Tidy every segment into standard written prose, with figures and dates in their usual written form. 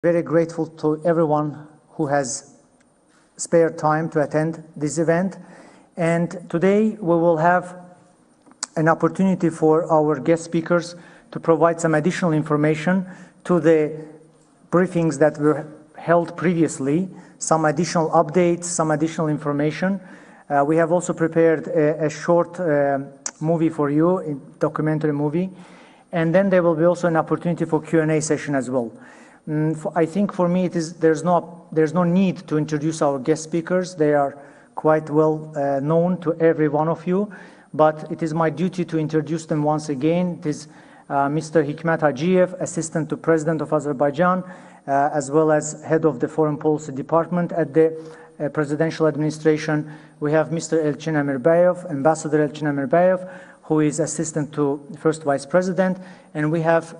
Very grateful to everyone who has spared time to attend this event. And today we will have an opportunity for our guest speakers to provide some additional information to the briefings that were held previously, some additional updates, some additional information. We have also prepared a short movie for you, a documentary movie. And then there will be also an opportunity for Q&A session as well. I think for me there's no need to introduce our guest speakers. They are quite well known to every one of you, but it is my duty to introduce them once again. It is Mr. Hikmət Hacıyev, Assistant to President of Azerbaijan, as well as Head of the Foreign Policy Department at the Presidential Administration. We have Mr. Elçin Emirbayev, Ambassador Elçin Emirbayev, who is Assistant to First Vice President, and we have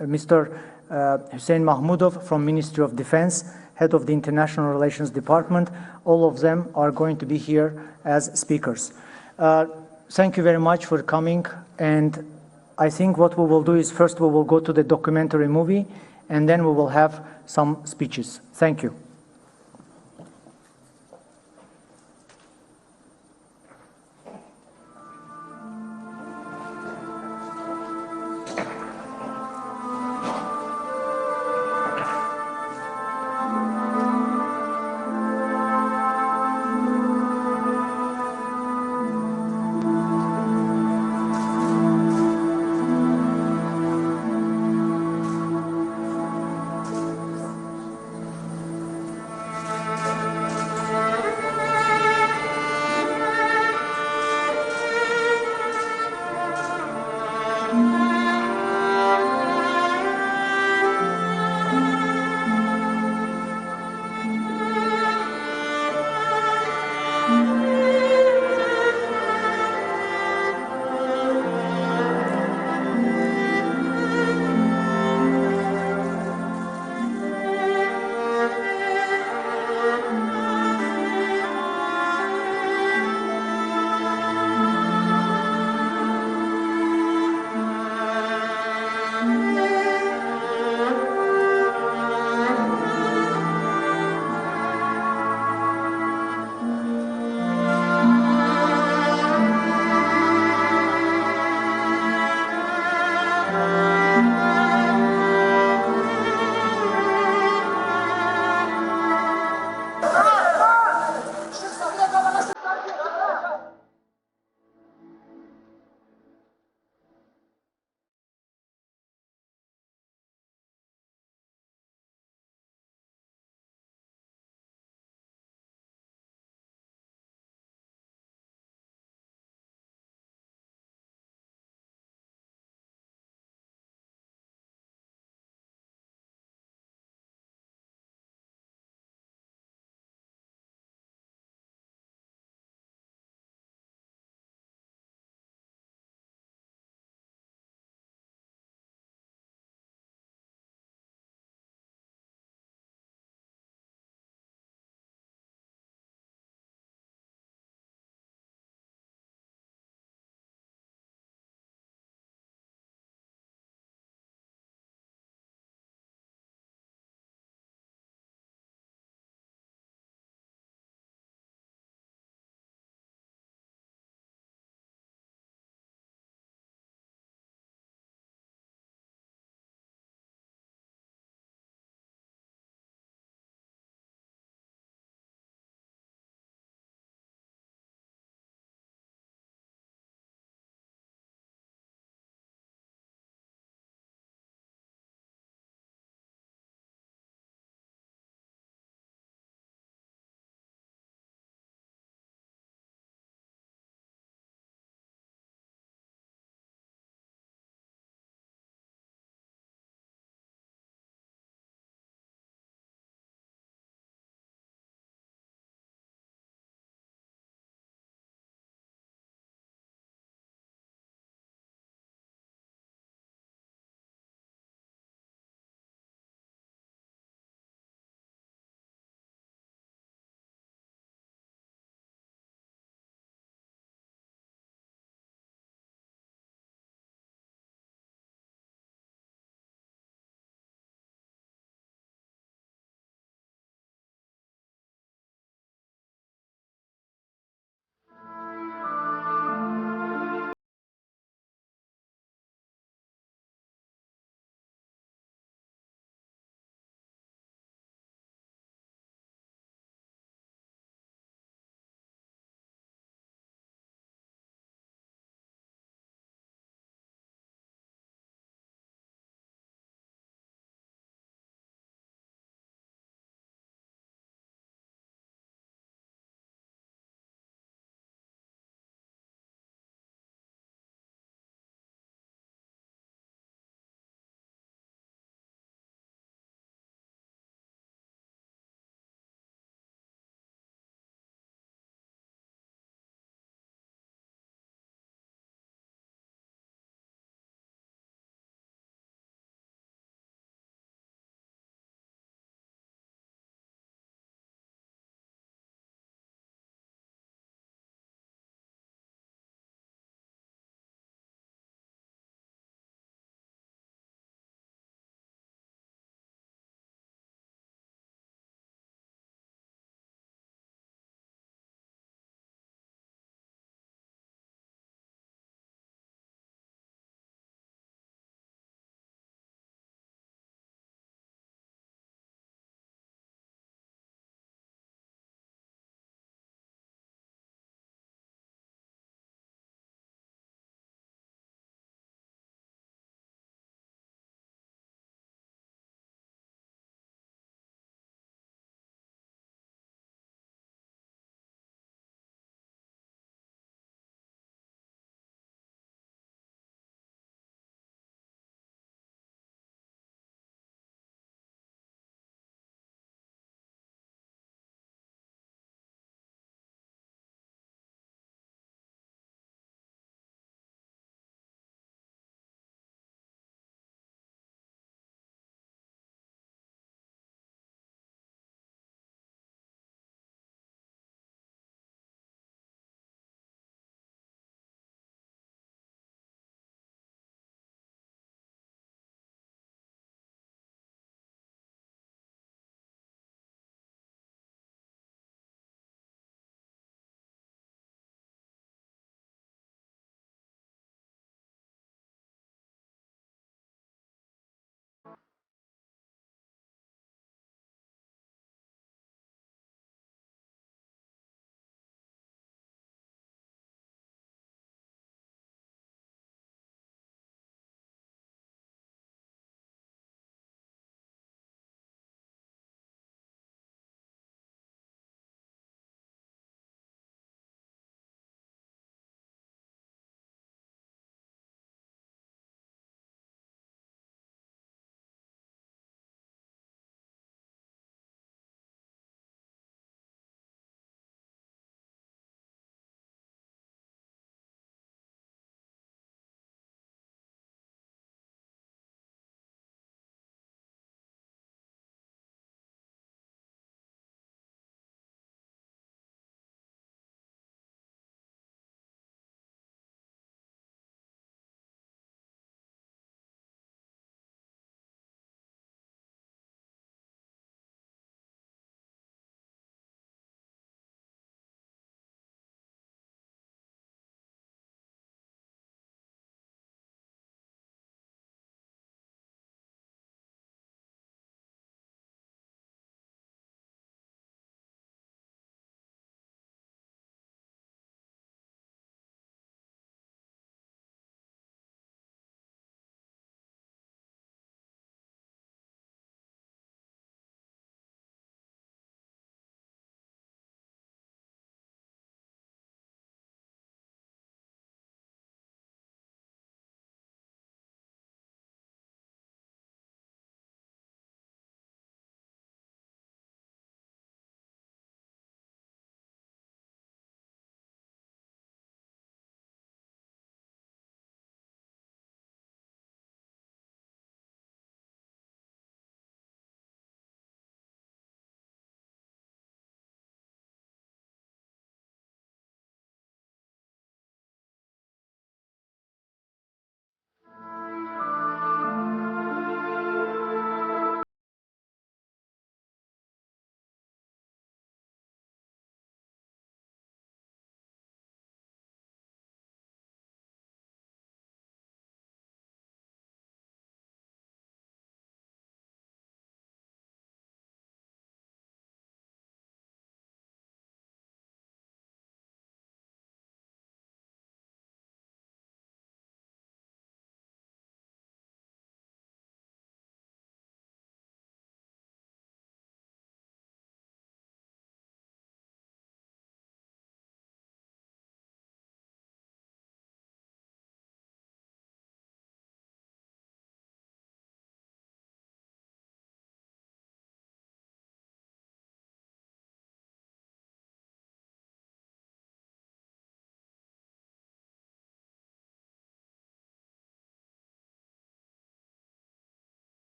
Mr. Hüseyin Mahmudov from Ministry of Defense, Head of the International Relations Department. All of them are going to be here as speakers. Thank you very much for coming, and I think what we will do is first we will go to the documentary movie, and then we will have some speeches. Thank you.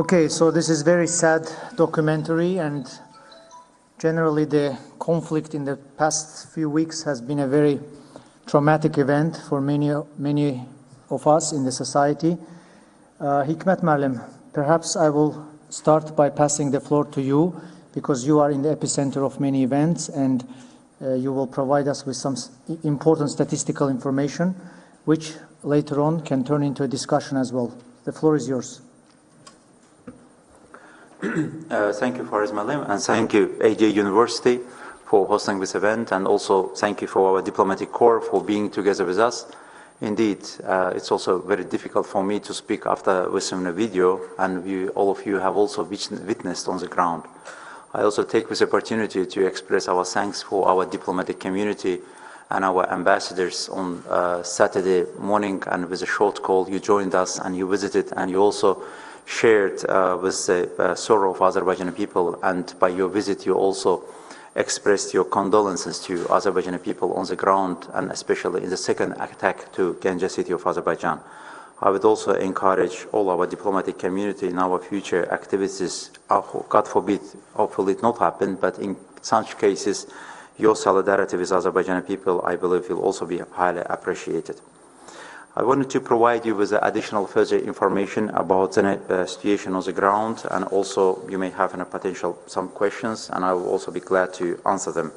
Okay, so this is very sad documentary, and generally the conflict in the past few weeks has been a very traumatic event for many of us in the society. Hikmət Müəllim, perhaps I will start by passing the floor to you, because you are in the epicenter of many events, and you will provide us with some important statistical information, which later on can turn into a discussion as well. The floor is yours. Thank you, Faris Müəllim, and thank you, AJ University, for hosting this event, and also thank you for our diplomatic corps for being together with us. Indeed, it's also very difficult for me to speak after listening to the video, and all of you have also witnessed on the ground. I also take this opportunity to express our thanks for our diplomatic community and our ambassadors on Saturday morning, and with a short call you joined us and you visited, and you also shared with the sorrow of Azerbaijani people, and by your visit you also expressed your condolences to Azerbaijani people on the ground, and especially in the second attack to Ganja city of Azerbaijan. I would also encourage all our diplomatic community in our future activities, God forbid, hopefully it not happen, but in such cases, your solidarity with Azerbaijani people, I believe, will also be highly appreciated. I wanted to provide you with additional further information about the situation on the ground, and also you may have some questions, and I will also be glad to answer them.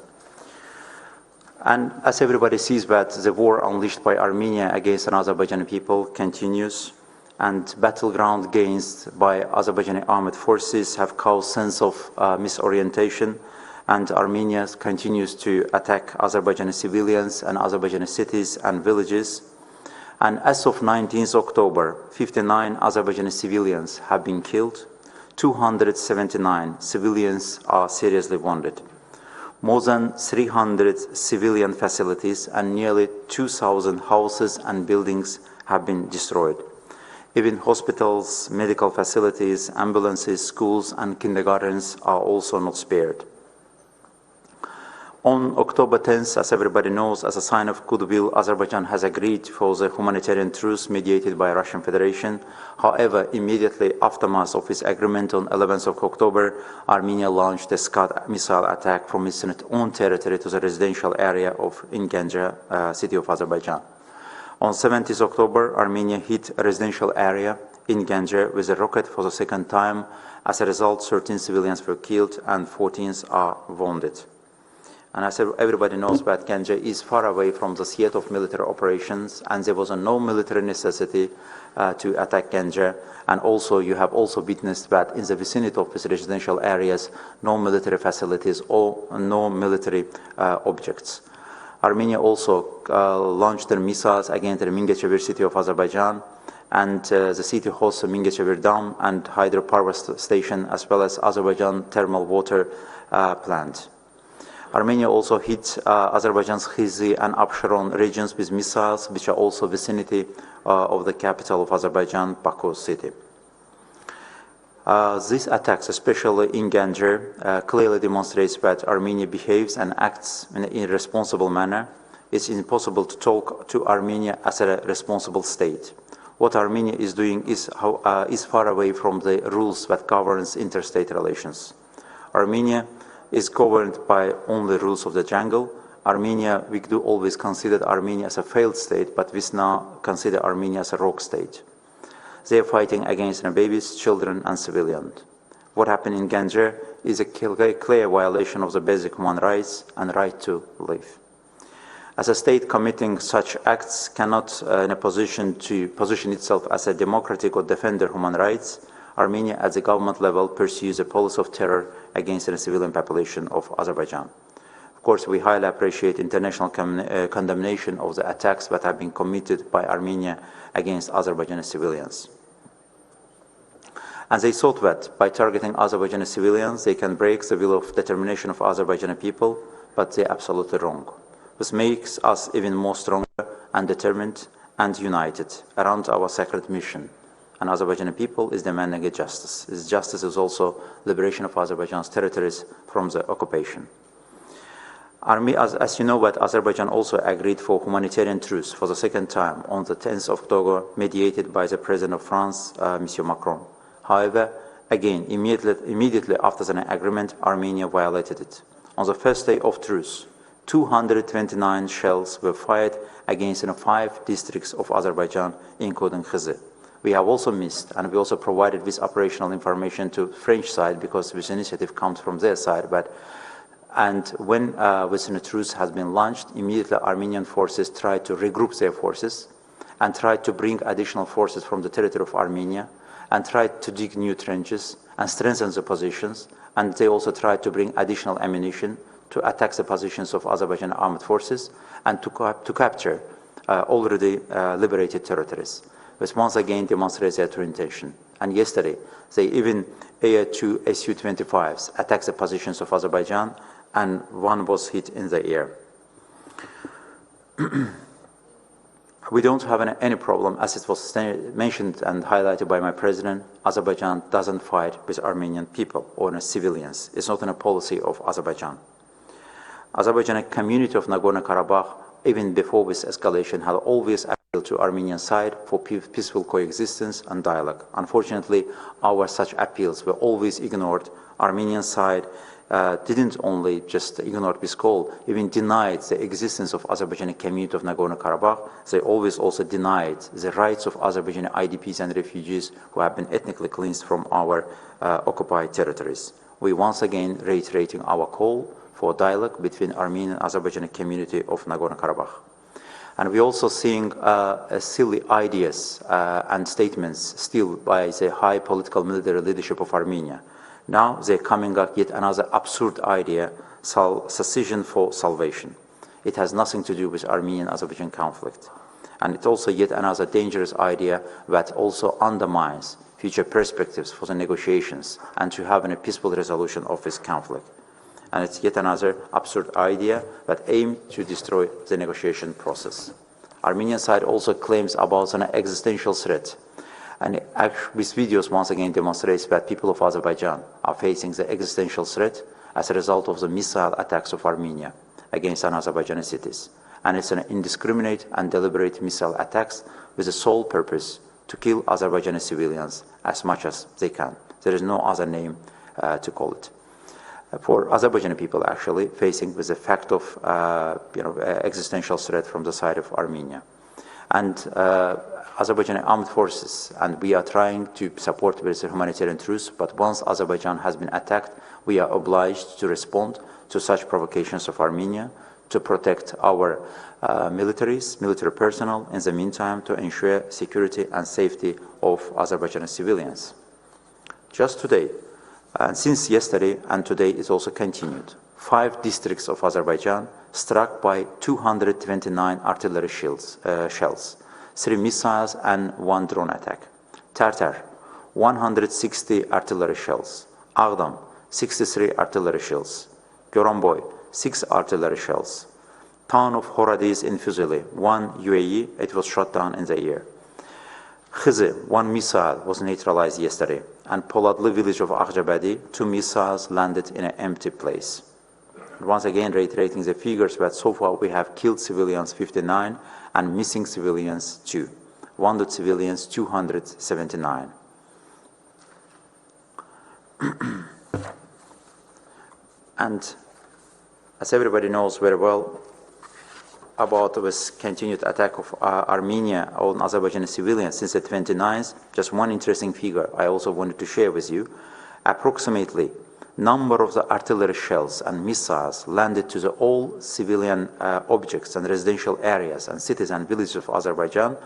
And as everybody sees that the war unleashed by Armenia against an Azerbaijani people continues, and battleground gains by Azerbaijani armed forces have caused sense of misorientation, and Armenia continues to attack Azerbaijani civilians and Azerbaijani cities and villages. And as of 19th October, 59 Azerbaijani civilians have been killed, 279 civilians are seriously wounded. More than 300 civilian facilities and nearly 2,000 houses and buildings have been destroyed. Even hospitals, medical facilities, ambulances, schools and kindergartens are also not spared. On October 10th, as everybody knows, as a sign of goodwill, Azerbaijan has agreed for the humanitarian truce mediated by Russian Federation. However, immediately aftermath of this agreement on 11th of October, Armenia launched a Scud missile attack from its own territory to the residential area in Ganja city of Azerbaijan. On 17th October, Armenia hit a residential area in Ganja with a rocket for the second time. As a result, 13 civilians were killed and 14 are wounded. And as everybody knows, that Ganja is far away from the seat of military operations, and there was no military necessity to attack Ganja. And also, you have also witnessed that in the vicinity of these residential areas, no military facilities or no military objects. Armenia also launched their missiles against the Mingechevir city of Azerbaijan, and the city hosts a Mingechevir Dam and hydropower station, as well as Azerbaijan thermal water plant. Armenia also hit Azerbaijan's Khizi and Absheron regions with missiles, which are also vicinity of the capital of Azerbaijan, Baku city. These attacks, especially in Ganja, clearly demonstrates that Armenia behaves and acts in an irresponsible manner. It's impossible to talk to Armenia as a responsible state. What Armenia is doing is far away from the rules that governs interstate relations. Armenia is governed by only rules of the jungle. Armenia, we do always consider Armenia as a failed state, but we now consider Armenia as a rogue state. They are fighting against babies, children, and civilians. What happened in Ganja is a clear violation of the basic human rights and right to live. As a state committing such acts cannot in a position to position itself as a democratic or defender of human rights, Armenia at the government level pursues a policy of terror against the civilian population of Azerbaijan. Of course, we highly appreciate international condemnation of the attacks that have been committed by Armenia against Azerbaijani civilians. And they thought that by targeting Azerbaijani civilians, they can break the will of determination of Azerbaijani people, but they're absolutely wrong. This makes us even more stronger and determined and united around our sacred mission. And Azerbaijani people is demanding a justice. This justice is also liberation of Azerbaijan's territories from the occupation. As you know, that Azerbaijan also agreed for humanitarian truce for the second time on the 10th of October, mediated by the President of France, Monsieur Macron. However, Again, immediately after the agreement, Armenia violated it. On the first day of truce, 229 shells were fired against 5 districts of Azerbaijan, including Hizı. We have also missed, and we also provided this operational information to French side because this initiative comes from their side. And when this truce has been launched, immediately Armenian forces tried to regroup their forces and tried to bring additional forces from the territory of Armenia and tried to dig new trenches and strengthen the positions. And they also tried to bring additional ammunition to attack the positions of Azerbaijan armed forces and to capture already liberated territories. This once again demonstrates their true intention. And yesterday, they even aired 2 Su-25s, attacked the positions of Azerbaijan, and one was hit in the air. We don't have any problem, as it was mentioned and highlighted by my president. Azerbaijan doesn't fight with Armenian people or civilians. It's not in a policy of Azerbaijan. Azerbaijani community of Nagorno-Karabakh, even before this escalation, had always appealed to Armenian side for peaceful coexistence and dialogue. Unfortunately, our such appeals were always ignored. Armenian side didn't only just ignore this call, even denied the existence of Azerbaijani community of Nagorno-Karabakh. They always also denied the rights of Azerbaijani IDPs and refugees who have been ethnically cleansed from our occupied territories. We once again reiterating our call for dialogue between Armenian and Azerbaijani community of Nagorno-Karabakh. And we're also seeing silly ideas and statements still by the high political military leadership of Armenia. Now they're coming up yet another absurd idea, secession for salvation. It has nothing to do with Armenian-Azerbaijan conflict. And it's also yet another dangerous idea that also undermines future perspectives for the negotiations and to have a peaceful resolution of this conflict. And it's yet another absurd idea that aims to destroy the negotiation process. Armenian side also claims about an existential threat. And these videos once again demonstrates that people of Azerbaijan are facing the existential threat as a result of the missile attacks of Armenia against Azerbaijani cities. And it's an indiscriminate and deliberate missile attacks with the sole purpose to kill Azerbaijani civilians as much as they can. There is no other name to call it. For Azerbaijani people actually facing with the fact of existential threat from the side of Armenia. And Azerbaijani armed forces, and we are trying to support with the humanitarian truce, but once Azerbaijan has been attacked, we are obliged to respond to such provocations of Armenia, to protect our military personnel, in the meantime to ensure security and safety of Azerbaijani civilians. Just today, and since yesterday and today is also continued, 5 districts of Azerbaijan struck by 229 artillery shells, 3 missiles and 1 drone attack. Tartar, 160 artillery shells. Ağdam, 63 artillery shells. Goranboy, 6 artillery shells. Town of Horadiz in Fuzuli, 1 UAE, it was shot down in the air. Hizı, 1 missile was neutralized yesterday. And Poladlı village of Ağcabədi, 2 missiles landed in an empty place. Once again, reiterating the figures that so far we have killed civilians 59 and missing civilians 2. Wounded civilians 279. And as everybody knows very well about this continued attack of Armenia on Azerbaijani civilians since the 29th, just one interesting figure I also wanted to share with you. Approximately number of the artillery shells and missiles landed to the all civilian objects and residential areas and cities and villages of Azerbaijan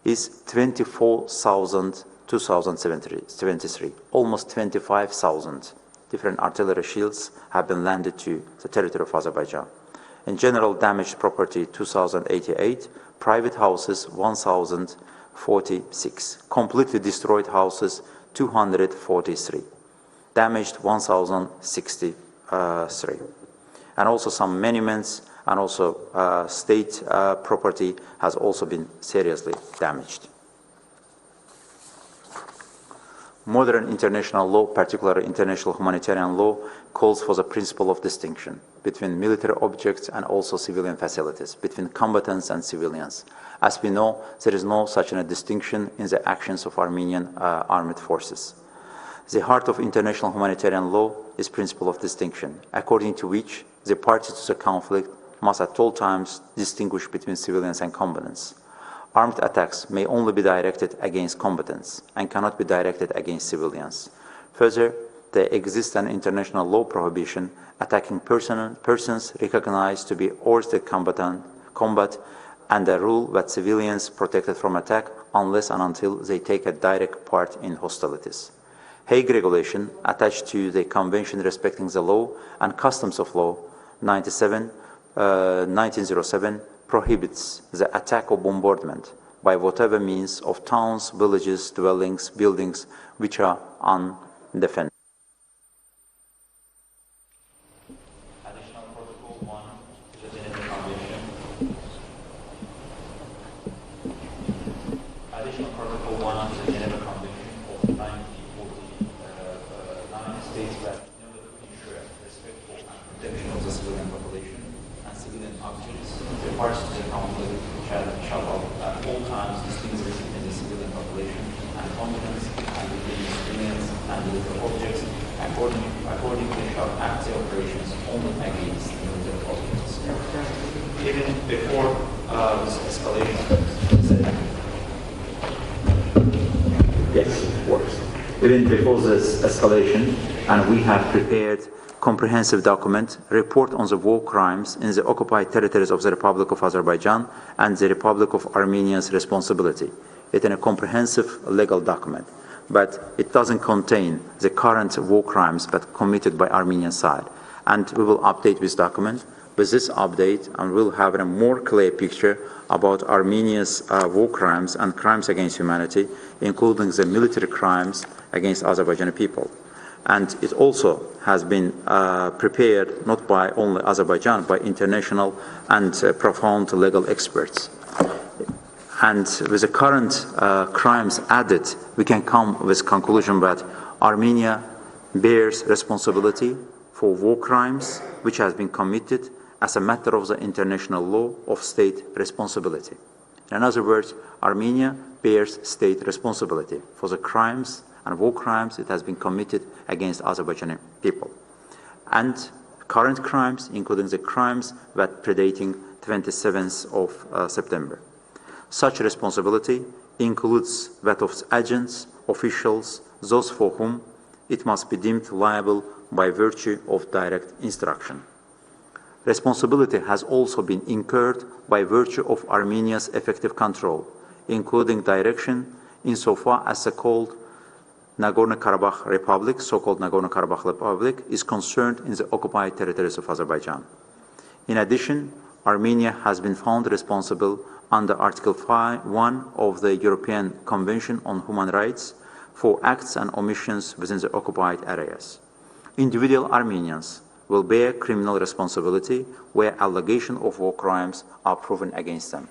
is 24,000 2073. Almost 25,000 different artillery shells have been landed to the territory of Azerbaijan. In general, damaged property 2,088, private houses 1,046, completely destroyed houses 243. Damaged 1,063. And also some monuments and also state property has also been seriously damaged. Modern international law, particularly international humanitarian law, calls for the principle of distinction between military objects and also civilian facilities, between combatants and civilians. As we know, there is no such a distinction in the actions of Armenian armed forces. The heart of international humanitarian law is principle of distinction, according to which the parties to the conflict must at all times distinguish between civilians and combatants. Armed attacks may only be directed against combatants and cannot be directed against civilians. Further, there exists an international law prohibition attacking persons recognized to be hors de combat and a rule that civilians protected from attack unless and until they take a direct part in hostilities. Hague Regulation attached to the Convention respecting the law and customs of law 1907 prohibits the attack or bombardment by whatever means of towns, villages, dwellings, buildings which are undefended. Additional Protocol 1 to the Geneva Convention. Additional Protocol 1 to the Geneva Convention of 1949 states that in order to ensure respectful and protection of the civilian population and civilian objects, the parties to the conflict shall at all times distinguish between the civilian population and combatants and between civilians and military objects. Accordingly, shall act the operations only against military objects. Even before this escalation, yes, it works. Even before this escalation, and we have prepared comprehensive document, report on the war crimes in the occupied territories of the Republic of Azerbaijan and the Republic of Armenia's responsibility. It is a comprehensive legal document, but it doesn't contain the current war crimes but committed by Armenian side. And we will update this document. With this update, and we'll have a more clear picture about Armenia's war crimes and crimes against humanity, including the military crimes against Azerbaijani people. And it also has been prepared not by only Azerbaijan, by international and profound legal experts. And with the current crimes added, we can come with conclusion that Armenia bears responsibility for war crimes which has been committed as a matter of the international law of state responsibility. In other words, Armenia bears state responsibility for the crimes and war crimes it has been committed against Azerbaijani people. And current crimes, including the crimes that predating 27th of September. Such responsibility includes that of agents, officials, those for whom it must be deemed liable by virtue of direct instruction. Responsibility has also been incurred by virtue of Armenia's effective control, including direction insofar as the called Nagorno-Karabakh Republic, so-called Nagorno-Karabakh Republic, is concerned in the occupied territories of Azerbaijan. In addition, Armenia has been found responsible under Article 1 of the European Convention on Human Rights for acts and omissions within the occupied areas. Individual Armenians will bear criminal responsibility where allegations of war crimes are proven against them.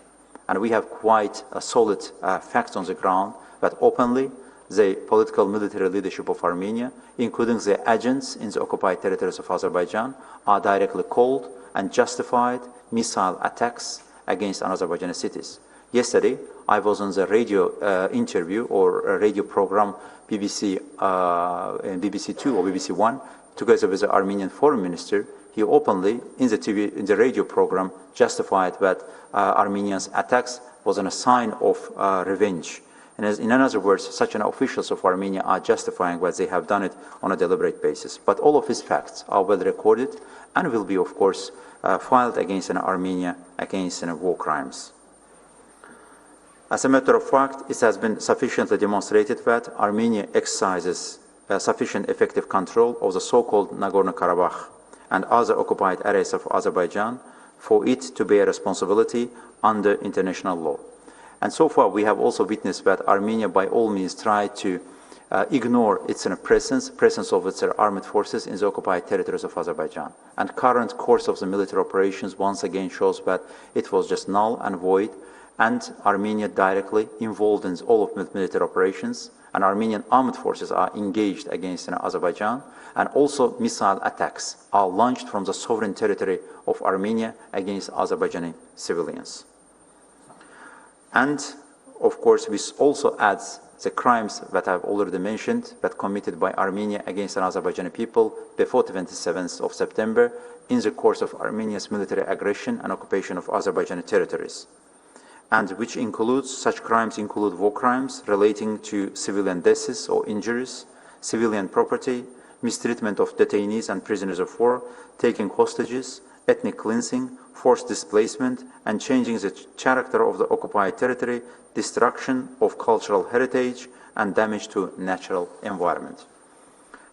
And we have quite solid facts on the ground that openly the political military leadership of Armenia, including the agents in the occupied territories of Azerbaijan, are directly called and justified missile attacks against Azerbaijani cities. Yesterday, I was on the radio interview or a radio program BBC in BBC 2 or BBC 1 together with the Armenian foreign minister. He openly in the radio program justified that Armenia's attacks was a sign of revenge. And in other words, such an officials of Armenia are justifying that they have done it on a deliberate basis. But all of these facts are well recorded and will be, of course, filed against Armenia against war crimes. As a matter of fact, it has been sufficiently demonstrated that Armenia exercises sufficient effective control of the so-called Nagorno-Karabakh and other occupied areas of Azerbaijan for it to bear responsibility under international law. And so far, we have also witnessed that Armenia, by all means, tried to ignore its presence of its armed forces in the occupied territories of Azerbaijan. And current course of the military operations once again shows that it was just null and void, and Armenia directly involved in all of military operations, and Armenian armed forces are engaged against Azerbaijan, and also missile attacks are launched from the sovereign territory of Armenia against Azerbaijani civilians. And, of course, this also adds the crimes that I've already mentioned that committed by Armenia against an Azerbaijani people before 27th of September in the course of Armenia's military aggression and occupation of Azerbaijani territories, and which includes, such crimes include war crimes relating to civilian deaths or injuries, civilian property, mistreatment of detainees and prisoners of war, taking hostages, ethnic cleansing, forced displacement, and changing the character of the occupied territory, destruction of cultural heritage, and damage to natural environment.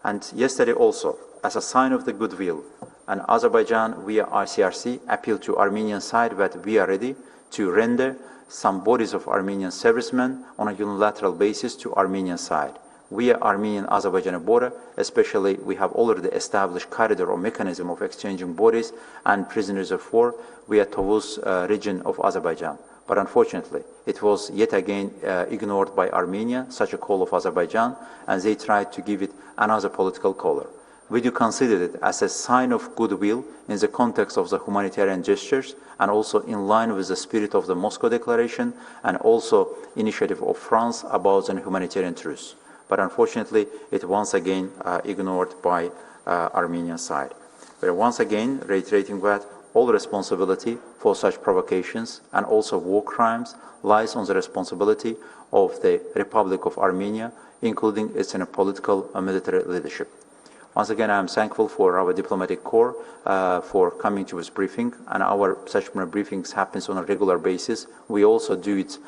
And yesterday also, as a sign of the goodwill, and Azerbaijan via ICRC appealed to Armenian side that we are ready to render some bodies of Armenian servicemen on a unilateral basis to Armenian side. Via Armenian-Azerbaijani border, especially, we have already established corridor or mechanism of exchanging bodies and prisoners of war via Tovuz region of Azerbaijan. But unfortunately, it was yet again ignored by Armenia, such a call of Azerbaijan, and they tried to give it another political color. We do consider it as a sign of goodwill in the context of the humanitarian gestures and also in line with the spirit of the Moscow Declaration and also initiative of France about the humanitarian truce. But unfortunately, it once again ignored by Armenian side. We are once again reiterating that all responsibility for such provocations and also war crimes lies on the responsibility of the Republic of Armenia, including its political and military leadership. Once again, I am thankful for our diplomatic corps for coming to this briefing, and our such briefings happens on a regular basis. We also do it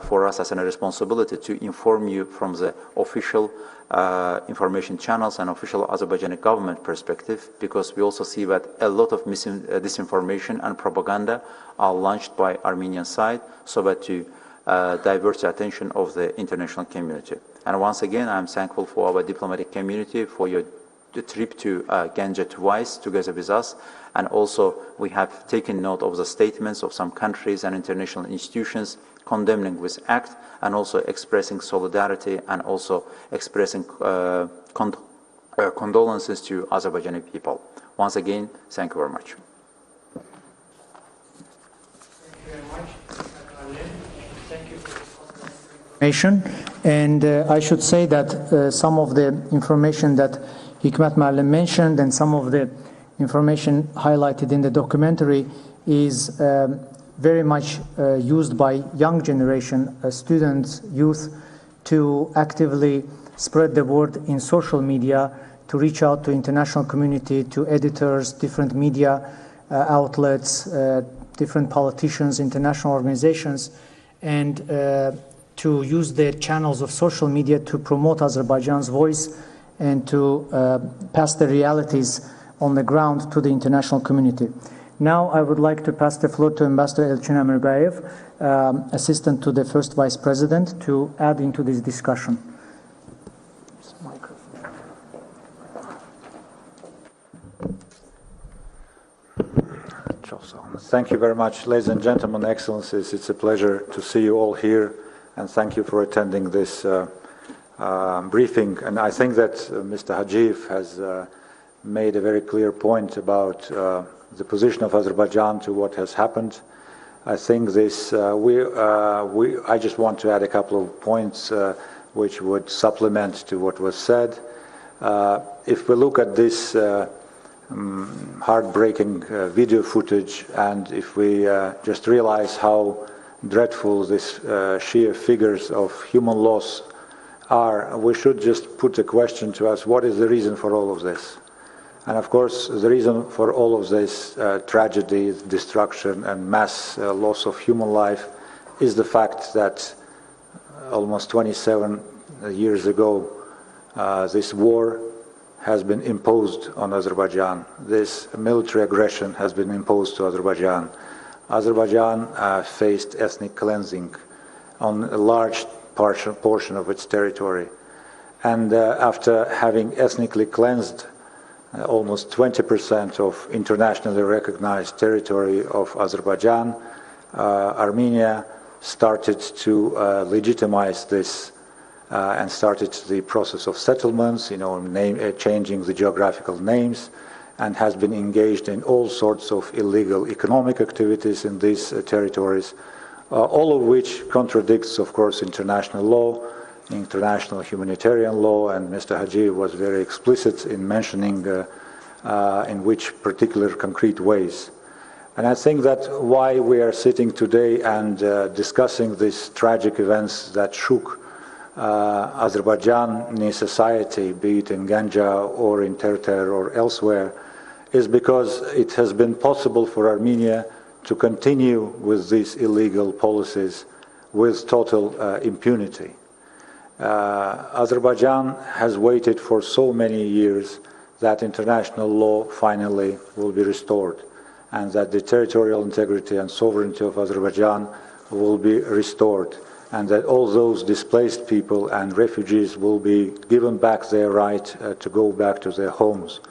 for us as a responsibility to inform you from the official information channels and official Azerbaijani government perspective, because we also see that a lot of disinformation and propaganda are launched by Armenian side so that to divert the attention of the international community. And once again, I am thankful for our diplomatic community for your trip to Ganja twice together with us, and also we have taken note of the statements of some countries and international institutions condemning this act and also expressing solidarity and also expressing condolences to Azerbaijani people. Once again, thank you very much. Thank you very much. Thank you for this information. And I should say that some of the information that Hikmət Müəllim mentioned and some of the information highlighted in the documentary is very much used by young generation, students, youth, to actively spread the word in social media, to reach out to international community, to editors, different media outlets, different politicians, international organizations, and to use the channels of social media to promote Azerbaijan's voice and to pass the realities on the ground to the international community. Now I would like to pass the floor to Ambassador Elçin Amirbayev, Assistant to the First Vice President, to add into this discussion. Thank you very much, ladies and gentlemen, excellencies. It's a pleasure to see you all here, and thank you for attending this briefing. And I think that Mr. Hacıyev has made a very clear point about the position of Azerbaijan to what has happened. I think this, I just want to add a couple of points which would supplement to what was said. If we look at this heartbreaking video footage, and if we just realize how dreadful this sheer figures of human loss are, we should just put the question to us, what is the reason for all of this? And of course, the reason for all of this tragedy, destruction, and mass loss of human life is the fact that almost 27 years ago, this war has been imposed on Azerbaijan. This military aggression has been imposed to Azerbaijan. Azerbaijan faced ethnic cleansing on a large portion of its territory. And after having ethnically cleansed almost 20% of internationally recognized territory of Azerbaijan, Armenia started to legitimize this and started the process of settlements, changing the geographical names, and has been engaged in all sorts of illegal economic activities in these territories, all of which contradicts, of course, international law international humanitarian law, and Mr. Hacıyev was very explicit in mentioning in which particular concrete ways. And I think that why we are sitting today and discussing these tragic events that shook Azerbaijani society, be it in Ganja or in Terter or elsewhere, is because it has been possible for Armenia to continue with these illegal policies with total impunity. Azerbaijan has waited for so many years that international law finally will be restored, and that the territorial integrity and sovereignty of Azerbaijan will be restored, and that all those displaced people and refugees will be given back their right to go back to their homes.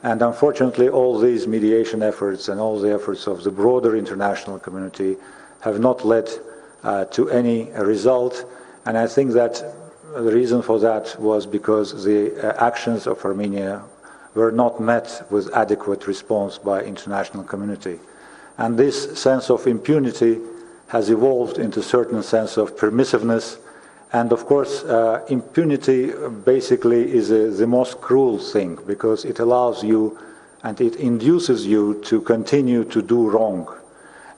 And unfortunately, all these mediation efforts and all the efforts of the broader international community have not led to any result. And I think that the reason for that was because the actions of Armenia were not met with adequate response by international community. And this sense of impunity has evolved into a certain sense of permissiveness. And of course, impunity basically is the most cruel thing, because it allows you and it induces you to continue to do wrong.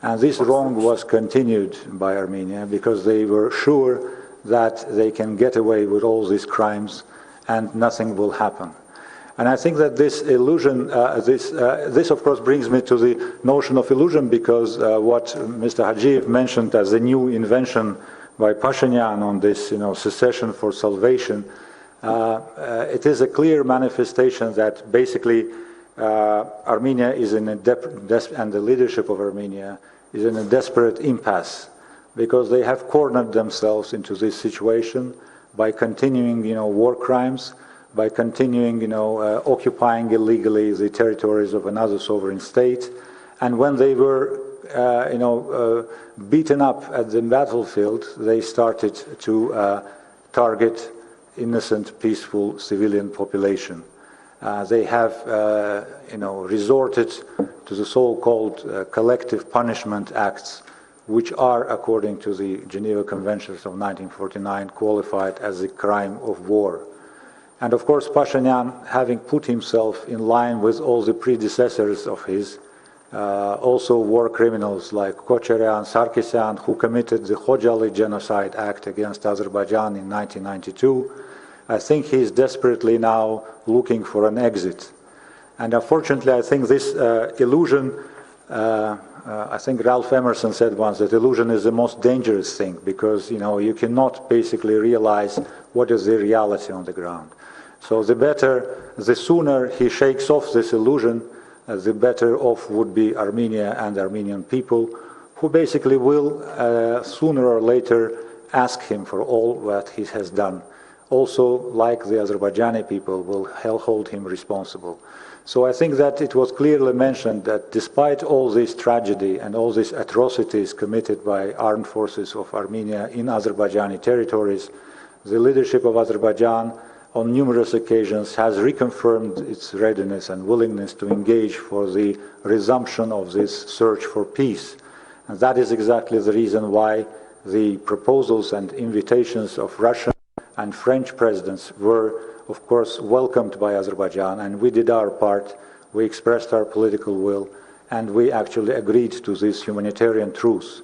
And this wrong was continued by Armenia because they were sure that they can get away with all these crimes and nothing will happen. And I think that this illusion, this of course brings me to the notion of illusion, because what Mr. Hacıyev mentioned as a new invention by Pashinyan on this, secession for salvation, it is a clear manifestation that basically Armenia is in and the leadership of Armenia is in a desperate impasse, because they have cornered themselves into this situation by continuing, war crimes, by continuing, occupying illegally the territories of another sovereign state. And when they were, beaten up at the battlefield, they started to target innocent, peaceful civilian population. They have, resorted to the so-called collective punishment acts, which are, according to the Geneva Conventions of 1949, qualified as a crime of war. And of course, Pashinyan, having put himself in line with all the predecessors of his, also war criminals like Kocheryan, Sarkisyan, who committed the Khojaly Genocide Act against Azerbaijan in 1992, I think he is desperately now looking for an exit. And unfortunately, I think this illusion, I think Ralph Emerson said once that illusion is the most dangerous thing, because you cannot basically realize what is the reality on the ground. So the sooner he shakes off this illusion, the better off would be Armenia and the Armenian people, who basically will sooner or later ask him for all that he has done. Also, like the Azerbaijani people, will hold him responsible. So I think that it was clearly mentioned that despite all this tragedy and all these atrocities committed by armed forces of Armenia in Azerbaijani territories, the leadership of Azerbaijan on numerous occasions has reconfirmed its readiness and willingness to engage for the resumption of this search for peace. And that is exactly the reason why the proposals and invitations of Russian and French presidents were, of course, welcomed by Azerbaijan, and we did our part. We expressed our political will, and we actually agreed to this humanitarian truce.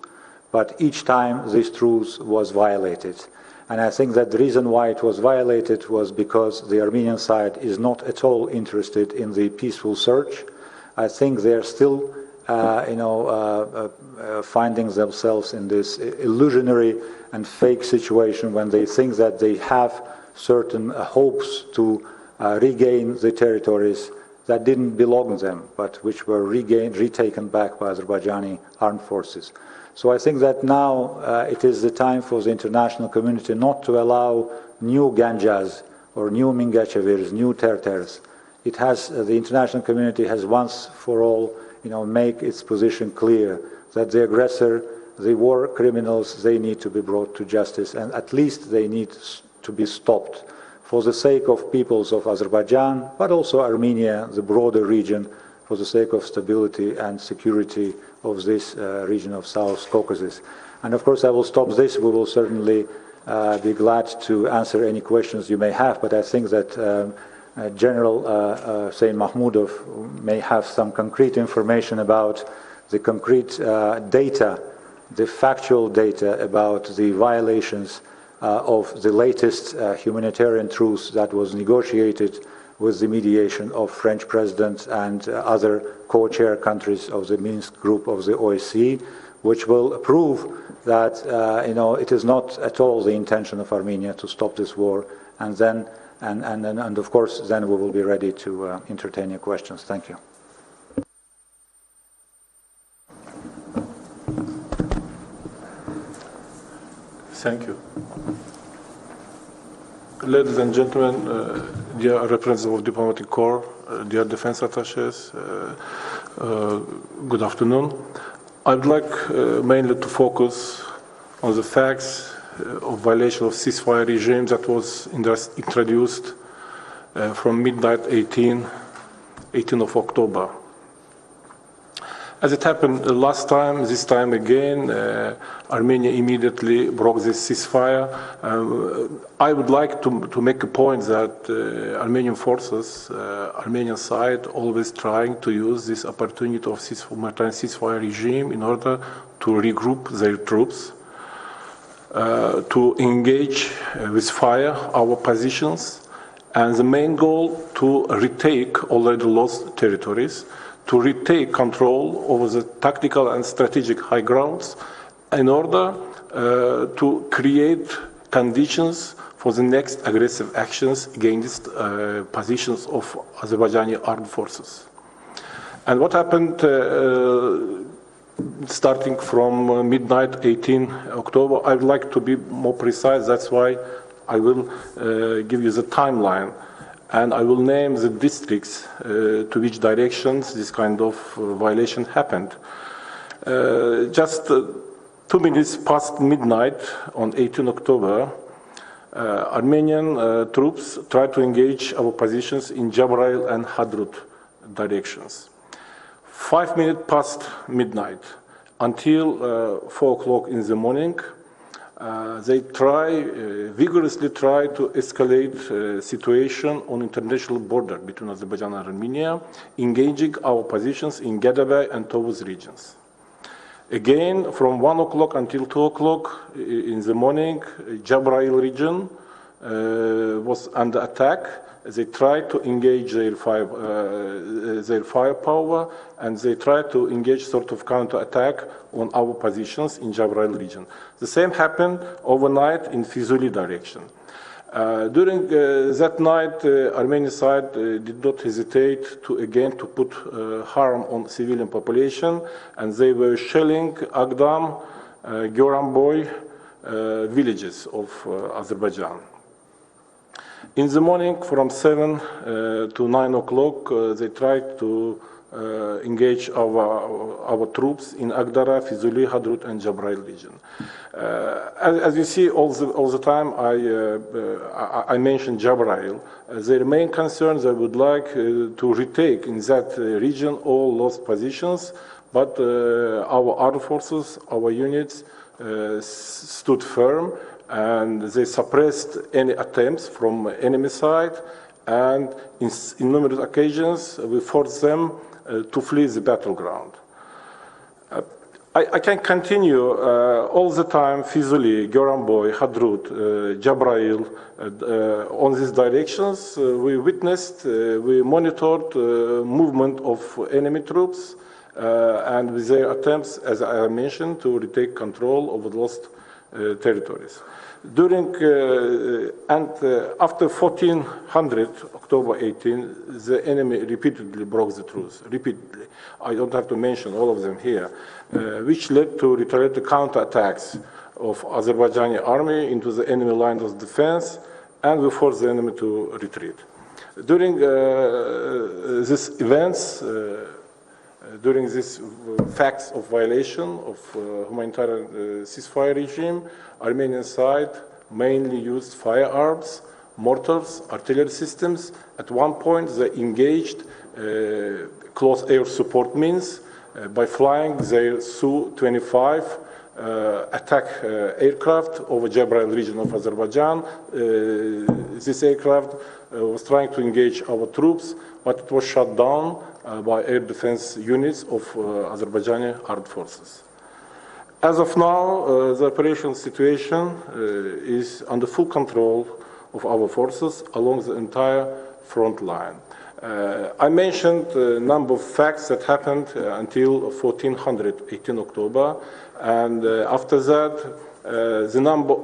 But each time this truce was violated. And I think that the reason why it was violated was because the Armenian side is not at all interested in the peaceful search. I think they are still finding themselves in this illusionary and fake situation when they think that they have certain hopes to regain the territories that didn't belong to them, but which were retaken back by Azerbaijani armed forces. So I think that now it is the time for the international community not to allow new Ganjas or new Mingachevirs, new Terters. The international community has once for all make its position clear that the aggressor, the war criminals, they need to be brought to justice, and at least they need to be stopped for the sake of peoples of Azerbaijan, but also Armenia, the broader region, for the sake of stability and security of this region of South Caucasus. And of course, I will stop this. We will certainly be glad to answer any questions you may have, but I think that General Hüseyin Mahmudov may have some concrete information about the concrete data, the factual data about the violations of the latest humanitarian truce that was negotiated with the mediation of French President and other co-chair countries of the Minsk group of the OSCE, which will prove that it is not at all the intention of Armenia to stop this war, and of course then we will be ready to entertain your questions. Thank you. Thank you. Ladies and gentlemen, dear representatives of diplomatic corps, dear defense attaches, good afternoon. I would like mainly to focus on the facts of violation of ceasefire regime that was introduced from midnight 18 of October. As it happened last time, this time again, Armenia immediately broke this ceasefire. I would like to make a point that Armenian forces, Armenian side, always trying to use this opportunity of ceasefire regime in order to regroup their troops, to engage with fire our positions, and the main goal to retake already lost territories, to retake control over the tactical and strategic high grounds in order to create conditions for the next aggressive actions against positions of Azerbaijani armed forces. And what happened starting from midnight 18 October, I would like to be more precise, that's why I will give you the timeline. And I will name the districts to which directions this kind of violation happened. Just 2 minutes past midnight on 18 October, Armenian troops tried to engage our positions in Jabrail and Hadrut directions. 5 minutes past midnight until 4 o'clock in the morning, they vigorously try to escalate situation on international border between Azerbaijan and Armenia, engaging our positions in Gədəbəy and Tovuz regions. Again, from 1 o'clock until 2 o'clock in the morning, Jabrail region was under attack. They tried to engage their firepower, and they tried to engage sort of counter-attack on our positions in Jabrail region. The same happened overnight in Fizuli direction. During that night, Armenian side did not hesitate to put harm on civilian population, and they were shelling Agdam, Goranboy villages of Azerbaijan. In the morning, from 7 to 9 o'clock, they tried to engage our troops in Agdara, Fizuli, Hadrut, and Jabrail region. As you see, all the time I mentioned Jabrail. Their main concern, they would like to retake in that region all lost positions, but our armed forces, our units, stood firm, and they suppressed any attempts from enemy side, and in numerous occasions we forced them to flee the battleground. I can continue all the time, Fizuli, Goranboy, Hadrut, Jabrail, on these directions. We witnessed, we monitored movement of enemy troops and with their attempts, as I mentioned, to retake control over the lost territories. During and after 1400, October 18, the enemy repeatedly broke the truce. Repeatedly, I don't have to mention all of them here, which led to retaliatory counterattacks of Azerbaijani army into the enemy lines of defense, and we forced the enemy to retreat. During these events, during these facts of violation of humanitarian ceasefire regime, Armenian side mainly used firearms, mortars, artillery systems. At one point, they engaged close air support means by flying their Su-25 attack aircraft over Jabrail region of Azerbaijan. This aircraft was trying to engage our troops, but it was shot down by air defense units of Azerbaijani armed forces. As of now, the operation situation is under full control of our forces along the entire front line. I mentioned a number of facts that happened until 18 October, and after that, the number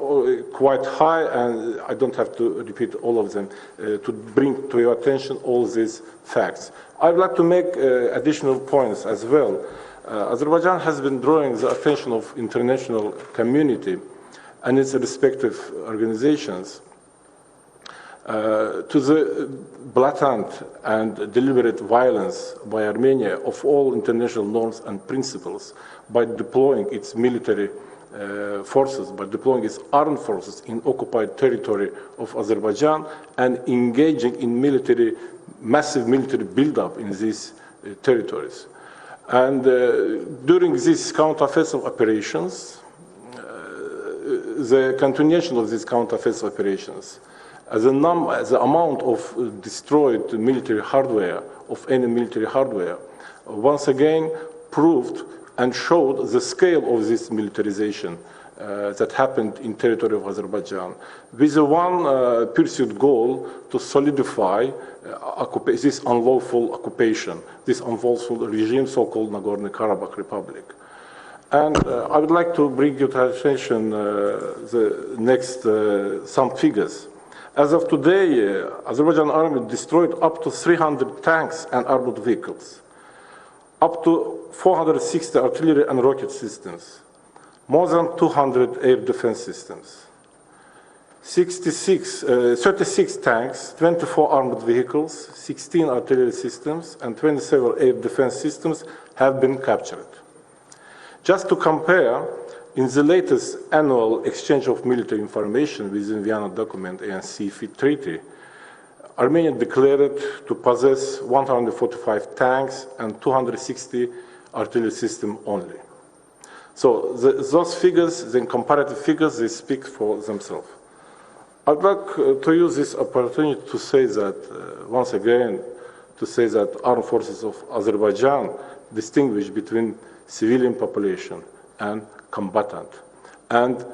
quite high, and I don't have to repeat all of them to bring to your attention all these facts. I'd like to make additional points as well. Azerbaijan has been drawing the attention of international community and its respective organizations to the blatant and deliberate violence by Armenia of all international norms and principles by deploying its military forces, by deploying its armed forces in occupied territory of Azerbaijan and engaging in massive military buildup in these territories. And during these counter-offensive operations, the continuation of these counter-offensive operations, the amount of destroyed military hardware, of any military hardware, once again proved and showed the scale of this militarization that happened in territory of Azerbaijan, with the one pursued goal to solidify this unlawful occupation, this unlawful regime, so-called Nagorno-Karabakh Republic. And I would like to bring your attention the next some figures. As of today, Azerbaijan army destroyed up to 300 tanks and armored vehicles, up to 460 artillery and rocket systems, more than 200 air defense systems, 36 tanks, 24 armored vehicles, 16 artillery systems, and 27 air defense systems have been captured. Just to compare, in the latest annual exchange of military information within Vienna document and CFIT treaty, Armenia declared to possess 145 tanks and 260 artillery systems only. So those figures, the comparative figures, they speak for themselves. I'd like to use this opportunity to say that, once again, to say that armed forces of Azerbaijan distinguish between civilian population and combatant. And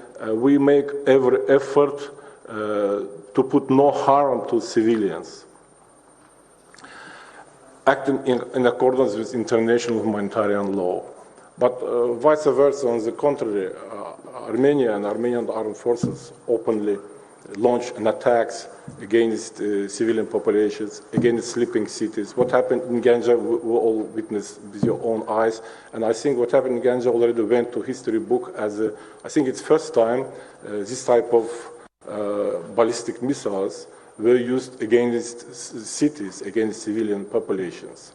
we make every effort to put no harm to civilians, acting in accordance with international humanitarian law. But vice versa, on the contrary, Armenia and Armenian armed forces openly launched an attacks against civilian populations, against sleeping cities. What happened in Ganja, we all witnessed with your own eyes. And I think what happened in Ganja already went to history book as I think it's first time this type of ballistic missiles were used against cities, against civilian populations.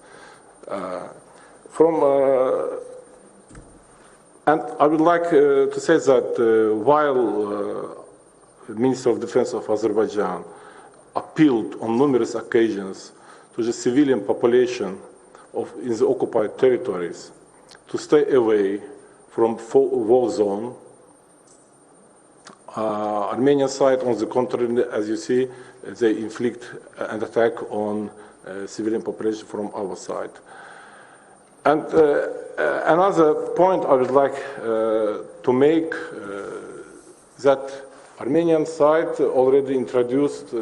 And I would like to say that while the Minister of Defense of Azerbaijan appealed on numerous occasions to the civilian population in the occupied territories to stay away from war zone, Armenian side, on the contrary, as you see, they inflict an attack on civilian population from our side. And another point I would like to make that Armenian side already introduced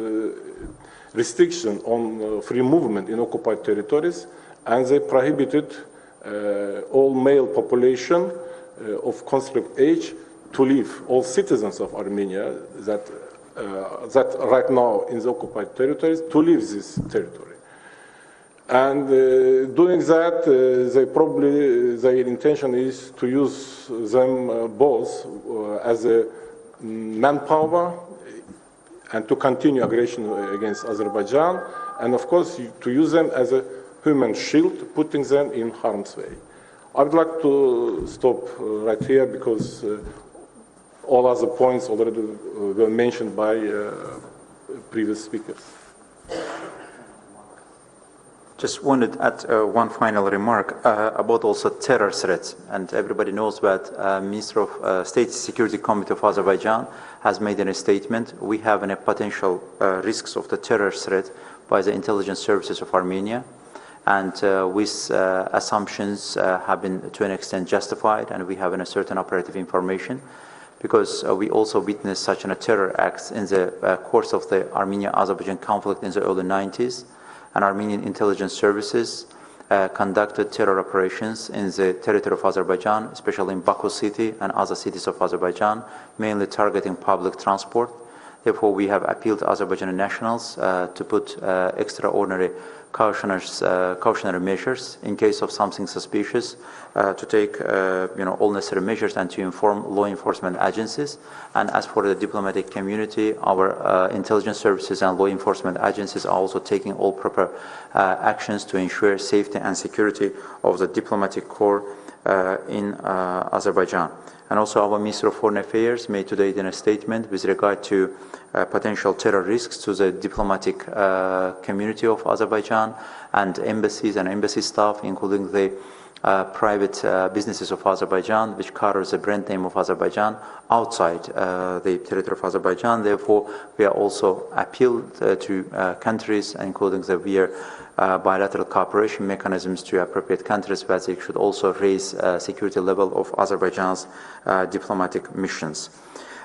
restriction on free movement in occupied territories, and they prohibited all male population of conscript age to leave, all citizens of Armenia that right now in the occupied territories, to leave this territory. And doing that, their intention is to use them both as a manpower and to continue aggression against Azerbaijan, and of course to use them as a human shield, putting them in harm's way. I would like to stop right here because all other points already were mentioned by previous speakers. Just wanted to add one final remark about also terror threats. And everybody knows that Minister of State Security Committee of Azerbaijan has made a statement. We have a potential risks of the terror threat by the intelligence services of Armenia. And with assumptions have been to an extent justified, and we have a certain operative information, because we also witnessed such a terror acts in the course of the Armenia-Azerbaijan conflict in the early 90s. And Armenian intelligence services conducted terror operations in the territory of Azerbaijan, especially in Baku city and other cities of Azerbaijan, mainly targeting public transport. Therefore, we have appealed to Azerbaijani nationals to put extraordinary cautionary measures in case of something suspicious, to take all necessary measures and to inform law enforcement agencies. And as for the diplomatic community, our intelligence services and law enforcement agencies are also taking all proper actions to ensure safety and security of the diplomatic corps in Azerbaijan. And also our Minister of Foreign Affairs made today in a statement with regard to potential terror risks to the diplomatic community of Azerbaijan and embassies and embassy staff, including the private businesses of Azerbaijan, which carries the brand name of Azerbaijan outside the territory of Azerbaijan. Therefore, we are also appealed to countries, including the bilateral cooperation mechanisms to appropriate countries, that they should also raise security level of Azerbaijan's diplomatic missions.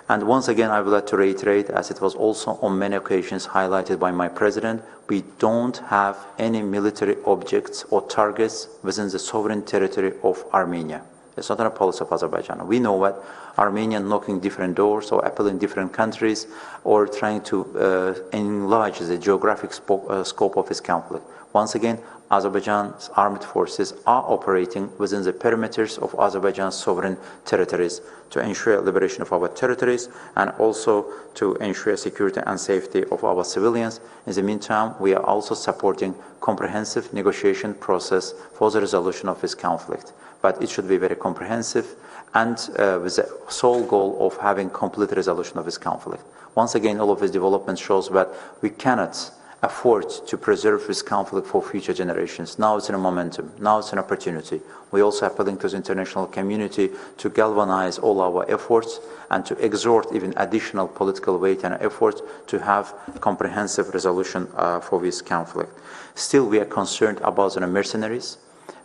And once again, I would like to reiterate, as it was also on many occasions highlighted by my president, we don't have any military objects or targets within the sovereign territory of Armenia. It's not a policy of Azerbaijan. We know that Armenia knocking different doors or appealing different countries or trying to enlarge the geographic scope of this conflict. Once again, Azerbaijan's armed forces are operating within the perimeters of Azerbaijan's sovereign territories to ensure liberation of our territories and also to ensure security and safety of our civilians. In the meantime, we are also supporting comprehensive negotiation process for the resolution of this conflict. But it should be very comprehensive and with the sole goal of having complete resolution of this conflict. Once again, all of this development shows that we cannot afford to preserve this conflict for future generations. Now it's in a momentum, now it's an opportunity. We also appealing to the international community to galvanize all our efforts and to exhort even additional political weight and effort to have comprehensive resolution for this conflict. Still, we are concerned about the mercenaries.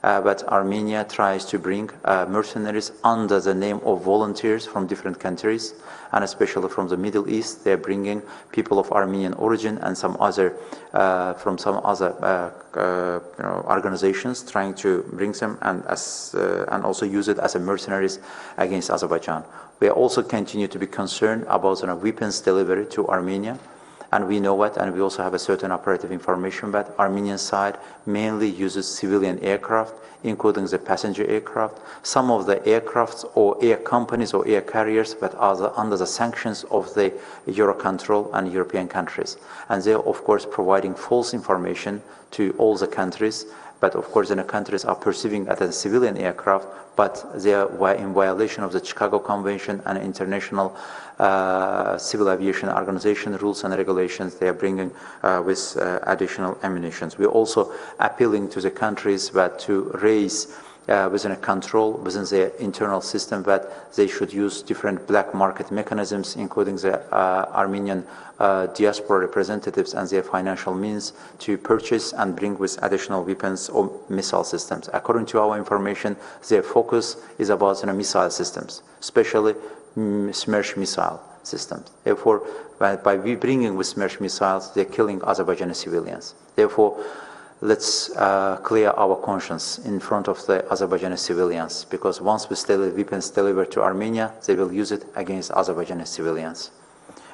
But Armenia tries to bring mercenaries under the name of volunteers from different countries, and especially from the Middle East. They're bringing people of Armenian origin and some other from some other organizations, trying to bring them and also use it as a mercenaries against Azerbaijan. We also continue to be concerned about weapons delivery to Armenia. And we know it, and we also have a certain operative information that Armenian side mainly uses civilian aircraft, including the passenger aircraft. Some of the aircrafts or air companies or air carriers that are under the sanctions of the Eurocontrol and European countries. And they are, of course, providing false information to all the countries. But of course, the countries are perceiving it as a civilian aircraft, but they are in violation of the Chicago Convention and international civil aviation organization rules and regulations. They are bringing with additional ammunition. We are also appealing to the countries that to raise within a control within their internal system that they should use different black market mechanisms, including the Armenian diaspora representatives and their financial means to purchase and bring with additional weapons or missile systems. According to our information, their focus is about missile systems, especially Smersh missile systems. Therefore, by bringing with Smersh missiles, they're killing Azerbaijani civilians. Therefore, let's clear our conscience in front of the Azerbaijani civilians, because once we weapons delivered to Armenia, they will use it against Azerbaijani civilians.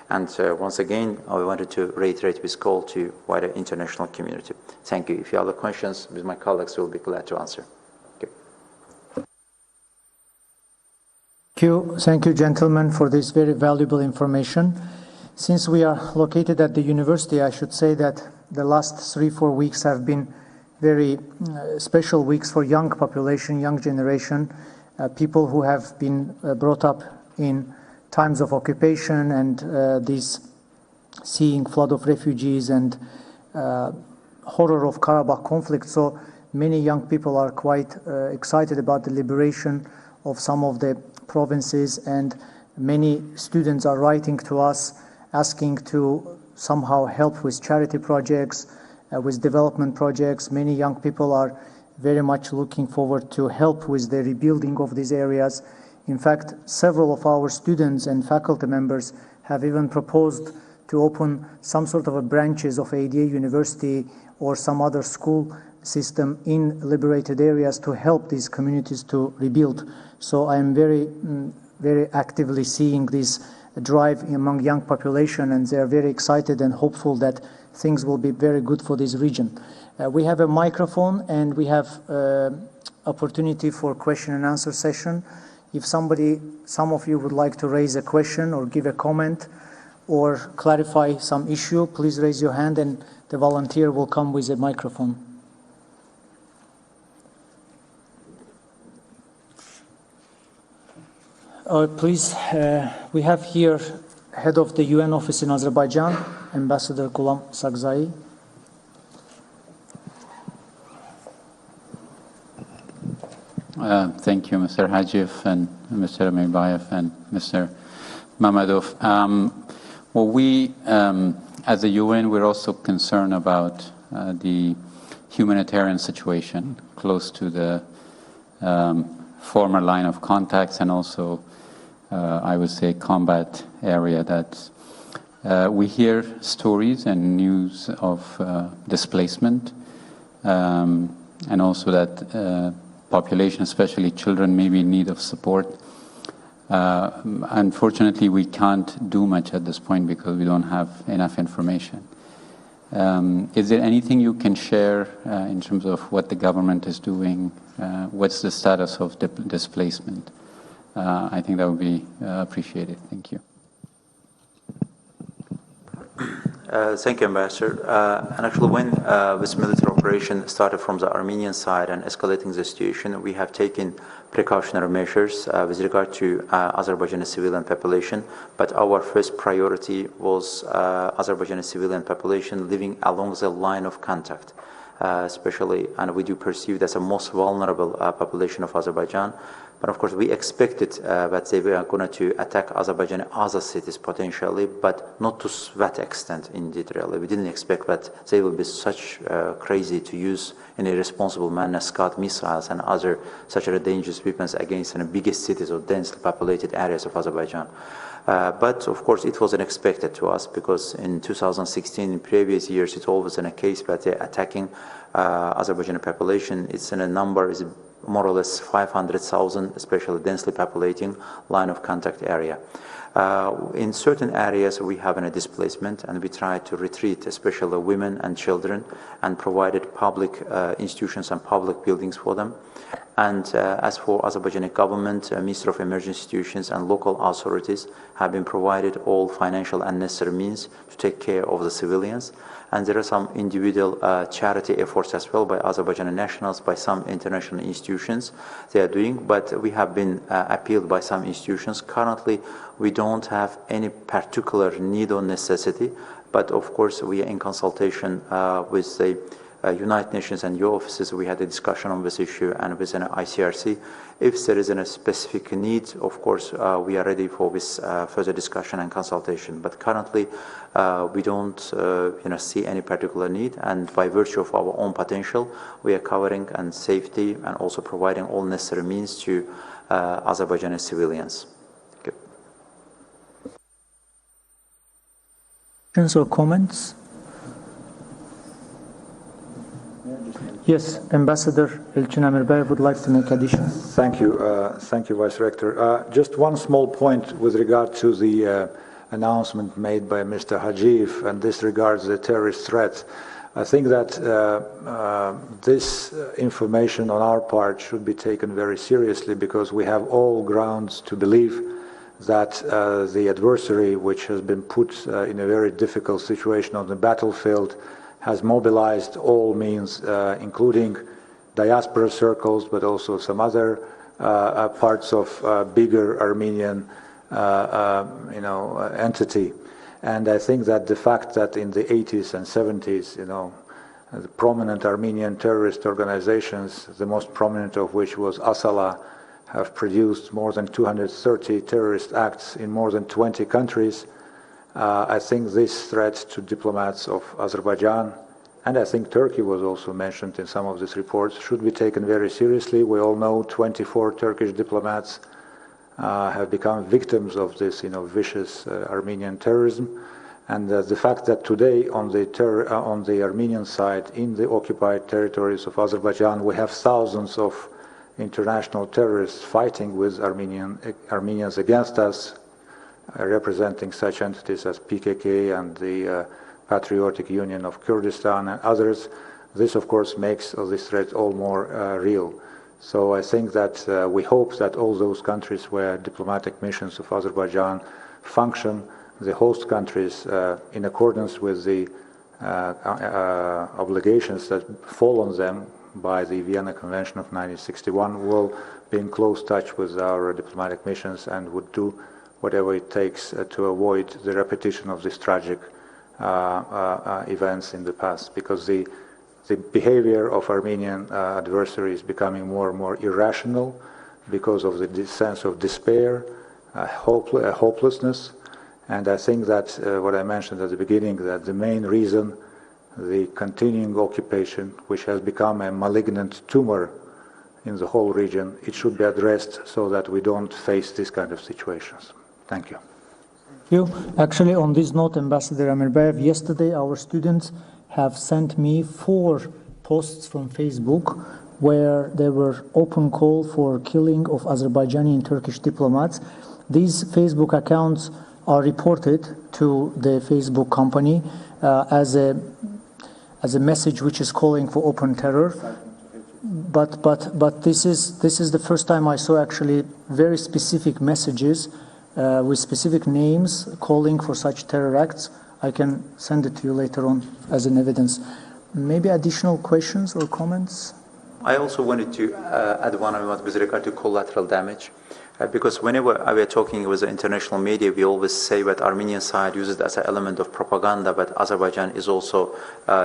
And once again, I wanted to reiterate this call to wider international community. Thank you. If you have other questions, with my colleagues, we'll be glad to answer. Thank you, gentlemen, for this very valuable information. Since we are located at the university, I should say that the last 3-4 weeks have been very special weeks for young population, young generation, people who have been brought up in times of occupation and this seeing flood of refugees and horror of Karabakh conflict, so many young people are quite excited about the liberation of some of the provinces, and many students are writing to us asking to somehow help with charity projects, with development projects. Many young people are very much looking forward to help with the rebuilding of these areas. In fact, several of our students and faculty members have even proposed to open some sort of a branches of ADA University or some other school system in liberated areas to help these communities to rebuild. So I am very actively seeing this drive among young population, and they are very excited and hopeful that things will be very good for this region. We have a microphone and we have opportunity for question and answer session. If some of you would like to raise a question or give a comment or clarify some issue, please raise your hand and the volunteer will come with a microphone. Please, we have here head of the UN office in Azerbaijan, Ambassador Gulam Sakzai. Thank you, Mr. Hacıyevin and Mr. Amirbayev and Mr. Mamadov. Well, we, as the UN, we're also concerned about the humanitarian situation close to the former line of contacts, and also, I would say, combat area. That we hear stories and news of displacement, and also that population, especially children, may be in need of support. Unfortunately, we can't do much at this point because we don't have enough information. Is there anything you can share in terms of what the government is doing? What's the status of displacement? I think that would be appreciated. Thank you. Thank you, Ambassador. And actually, when this military operation started from the Armenian side and escalating the situation, we have taken precautionary measures with regard to Azerbaijani civilian population. But our first priority was Azerbaijani civilian population living along the line of contact, especially, and we do perceive that's the most vulnerable population of Azerbaijan. But of course, we expected that they were going to attack Azerbaijani other cities potentially, but not to that extent, indeed, really. We didn't expect that they will be such crazy to use in a responsible manner Scud missiles and other such dangerous weapons against the biggest cities or densely populated areas of Azerbaijan. But of course, it wasn't expected to us because in 2016, in previous years, it's always in a case that they're attacking Azerbaijani population. It's in a number is more or less 500,000, especially densely populating line of contact area. In certain areas, we have a displacement, and we try to retreat, especially women and children, and provided public institutions and public buildings for them. And as for Azerbaijani government, Minister of Emergency Institutions and local authorities have been provided all financial and necessary means to take care of the civilians. And there are some individual charity efforts as well by Azerbaijani nationals, by some international institutions they are doing, but we have been appealed by some institutions. Currently, we don't have any particular need or necessity, but of course, we are in consultation with the United Nations and your offices. We had a discussion on this issue and with an ICRC. If there is a specific need, of course, we are ready for this further discussion and consultation. But currently, we don't see any particular need, and by virtue of our own potential, we are covering and safety and also providing all necessary means to Azerbaijani civilians. Thank you. Questions or comments? Yes, Ambassador Elçin Amirbayev would like to make addition. Thank you, Vice Rector. Just one small point with regard to the announcement made by Mr. Hacıyev, and this regards the terrorist threat. I think that this information on our part should be taken very seriously, because we have all grounds to believe that the adversary, which has been put in a very difficult situation on the battlefield, has mobilized all means, including diaspora circles, but also some other parts of bigger Armenian entity. And I think that the fact that in the 80s and 70s, the prominent Armenian terrorist organizations, the most prominent of which was Asala, have produced more than 230 terrorist acts in more than 20 countries. I think this threat to diplomats of Azerbaijan, and I think Turkey was also mentioned in some of these reports, should be taken very seriously. We all know 24 Turkish diplomats have become victims of this vicious Armenian terrorism. And the fact that today on the Armenian side, in the occupied territories of Azerbaijan, we have thousands of international terrorists fighting with Armenians against us, representing such entities as PKK and the Patriotic Union of Kurdistan and others. This, of course, makes this threat all more real. So I think that we hope that all those countries where diplomatic missions of Azerbaijan function, the host countries, in accordance with the obligations that fall on them by the Vienna Convention of 1961, will be in close touch with our diplomatic missions and would do whatever it takes to avoid the repetition of these tragic events in the past, because the behavior of Armenian adversaries is becoming more and more irrational because of the sense of despair, hopelessness. And I think that what I mentioned at the beginning, that the main reason, the continuing occupation, which has become a malignant tumor in the whole region, it should be addressed so that we don't face this kind of situations. Thank you. Thank you. Actually, on this note, Ambassador Amirbayev, yesterday our students have sent me 4 posts from Facebook where there were open call for killing of Azerbaijani and Turkish diplomats. These Facebook accounts are reported to the Facebook company as a message which is calling for open terror. But this is the first time I saw actually very specific messages with specific names calling for such terror acts. I can send it to you later on as an evidence. Maybe additional questions or comments? I also wanted to add one with regard to collateral damage. Because whenever we are talking with the international media, we always say that Armenian side uses it as an element of propaganda, but Azerbaijan is also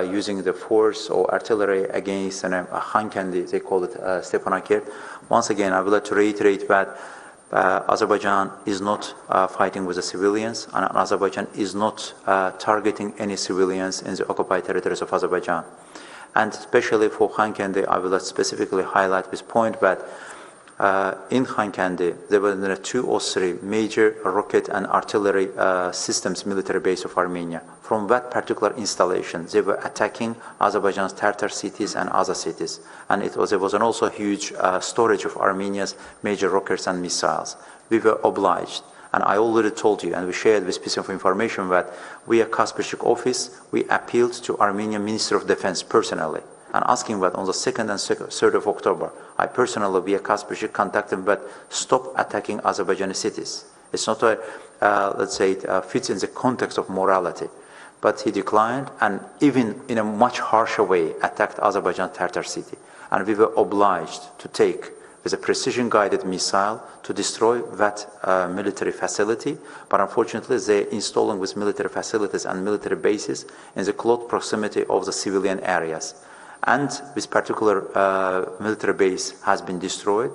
using the force or artillery against Khankendi, they call it Stepanakert. Once again, I would like to reiterate that Azerbaijan is not fighting with the civilians, and Azerbaijan is not targeting any civilians in the occupied territories of Azerbaijan. And especially for Khankendi, I would like to specifically highlight this point that in Khankendi, there were 2 or 3 major rocket and artillery systems military base of Armenia. From that particular installation, they were attacking Azerbaijan's Tartar cities and other cities. And there was also huge storage of Armenia's major rockets and missiles. We were obliged, and I already told you, and we shared this piece of information, that we at Kasperchik office, we appealed to Armenian Minister of Defense personally, and asking that on the 2nd and 3rd of October, I personally, via Kasperchik, contacted him that stop attacking Azerbaijani cities. It's not let's say, it fits in the context of morality. But he declined, and even in a much harsher way, attacked Azerbaijan Tartar city. And we were obliged to take, with a precision-guided missile, to destroy that military facility. But unfortunately, they're installing with military facilities and military bases in the close proximity of the civilian areas. And this particular military base has been destroyed,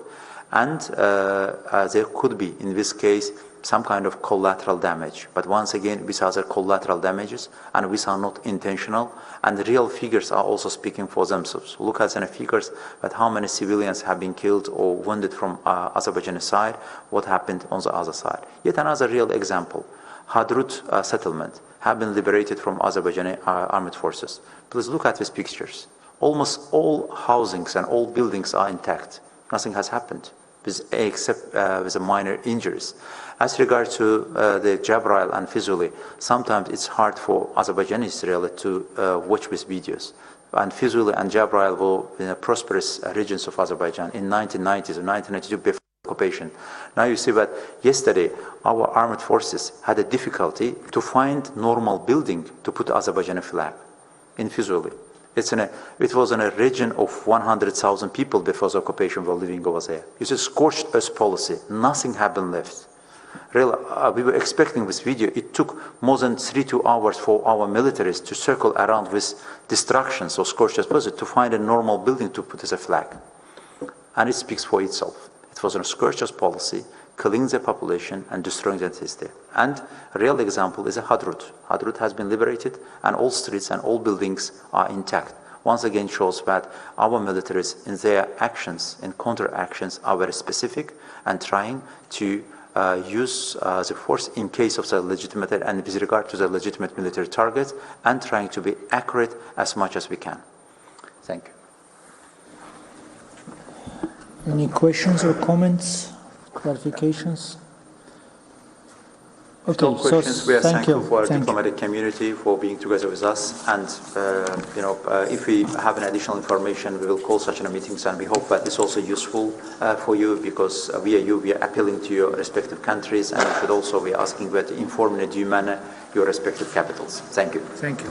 and there could be, in this case, some kind of collateral damage. But once again, these are the collateral damages, and these are not intentional, and the real figures are also speaking for themselves. Look at the figures that how many civilians have been killed or wounded from Azerbaijani side, what happened on the other side. Yet another real example, Hadrut settlement have been liberated from Azerbaijani armed forces. Please look at these pictures. Almost all housings and all buildings are intact. Nothing has happened, except with the minor injuries. As regards to the Jabrail and Fizuli, sometimes it's hard for Azerbaijanis really to watch these videos. And Fizuli and Jabrail were in the prosperous regions of Azerbaijan in 1990s or 1992 before occupation. Now you see that yesterday our armed forces had a difficulty to find normal building to put Azerbaijani flag in Fizuli. It was in a region of 100,000 people before the occupation were living over there. It's a scorched earth policy. Nothing had been left. Really, we were expecting this video. It took more than 3-2 hours for our militaries to circle around with destructions or scorched explosives to find a normal building to put as a flag. And it speaks for itself. It was a scorched policy, killing the population and destroying the city. And a real example is a Hadrut. Hadrut has been liberated and all streets and all buildings are intact. Once again shows that our militaries in their actions, in counter-actions, are very specific and trying to use the force in case of the legitimate and with regard to the legitimate military targets and trying to be accurate as much as we can. Thank you. Any questions or comments, clarifications? Okay, No questions. We are thank thankful you. for our Thank you. diplomatic community for being together with us. And if we have an additional information, we will call such a meetings, and we hope that it's also useful for you, because we are appealing to your respective countries, and we should also be asking that to inform in a due manner your respective capitals. Thank you. Thank you.